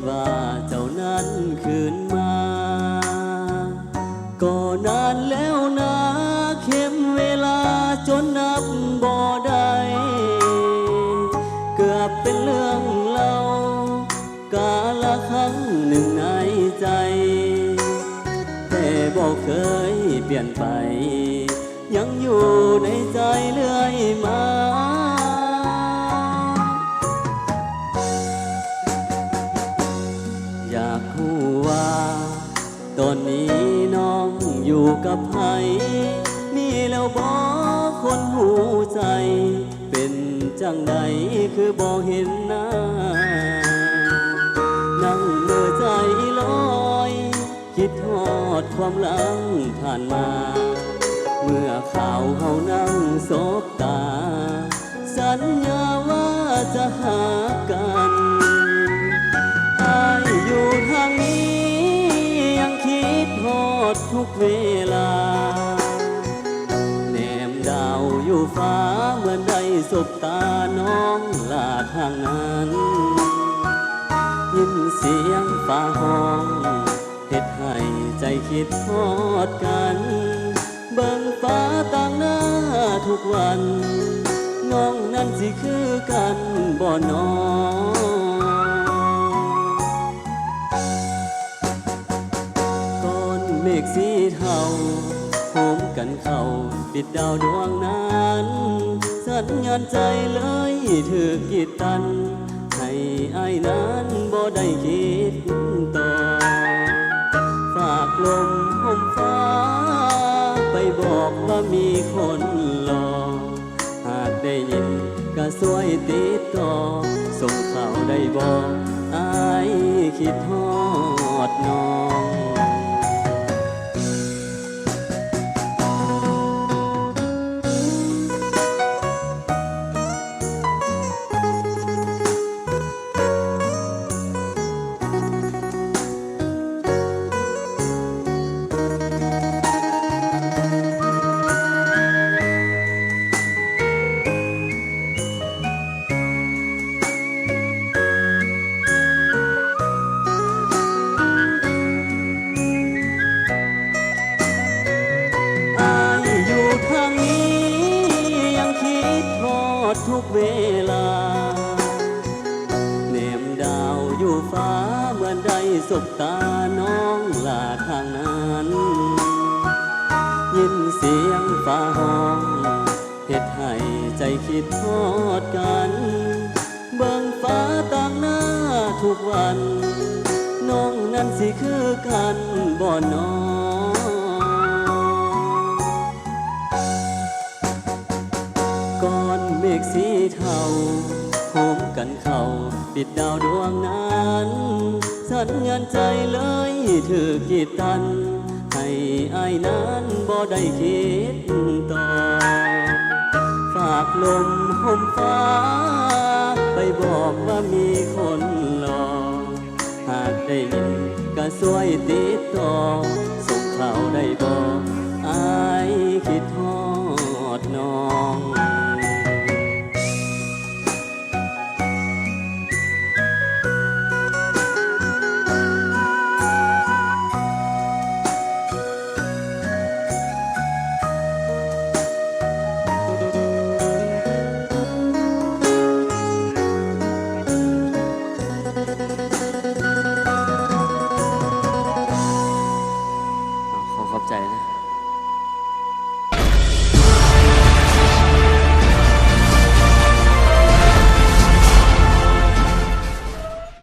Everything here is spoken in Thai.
ว่าเจ้านั้นคืนมาก็นานแล้วนะเข้มเวลาจนนับบ่ได้เกือบเป็นเรื่องเล่ากาละครั้งหนึ่งในใจแต่บอกเคยเปลี่ยนไปยังอยู่ในใจเรื่อยมาอยากรู้ว่าตอนนี้น้องอยู่กับใครมีแล้วบอกคนหูใจเป็นจังใดคือบอกเห็นหน้านั่งเมื่อใจลอยคิดทอดความหลังผ่านมาเมื่อข่าวเฮานั่งสบตาสัญญาว่าจะหากันอายอยู่ทางนี้ยังคิดทอดทุกเวลาแนมดาวอยู่ฟ้าเมื่อได้สบตาน้องลาทางนั้นยินเสียงฟ้าห้องเฮ็ดให้ใจคิดทอดกันเบิ่งฟ้าต่างหน้าทุกวันน้องนั้นสิคือกันบ่น้อก้อนเมฆสีเทาโหมกันเข้าปิดดาวดวงนั้นสัญญาณใจเลยถือกีดตันให้อายนั้นบ่ได้คิดต่อฝากลมห่มฟ้าไปบอกว่ามีคนรอหากได้ยินก็ช่วยติดต่อส่งข่าวได้บอกอายคิดทอดน้องทุกเวลาเนมดาวอยู่ฟ้าเมื่อได้สบตาน้องลาทางนั้นยินเสียงฟ้าห้องเฮ็ดให้ใจคิดทอดกันเบิ่งฟ้าต่างหน้าทุกวันน้องนั้นสิคือกันบ่น้อเมฆสีเทาโหมกันเข้าปิดดาวดวงนั้นสัญญาณใจเลยถือกีดตันให้อายนั้นบ่ได้คิดต่อฝากลมห่มฟ้าไปบอกว่ามีคนรอหากได้ยินก็ช่วยติดต่อส่งข่าวได้บอกอายคิดทอดน้อง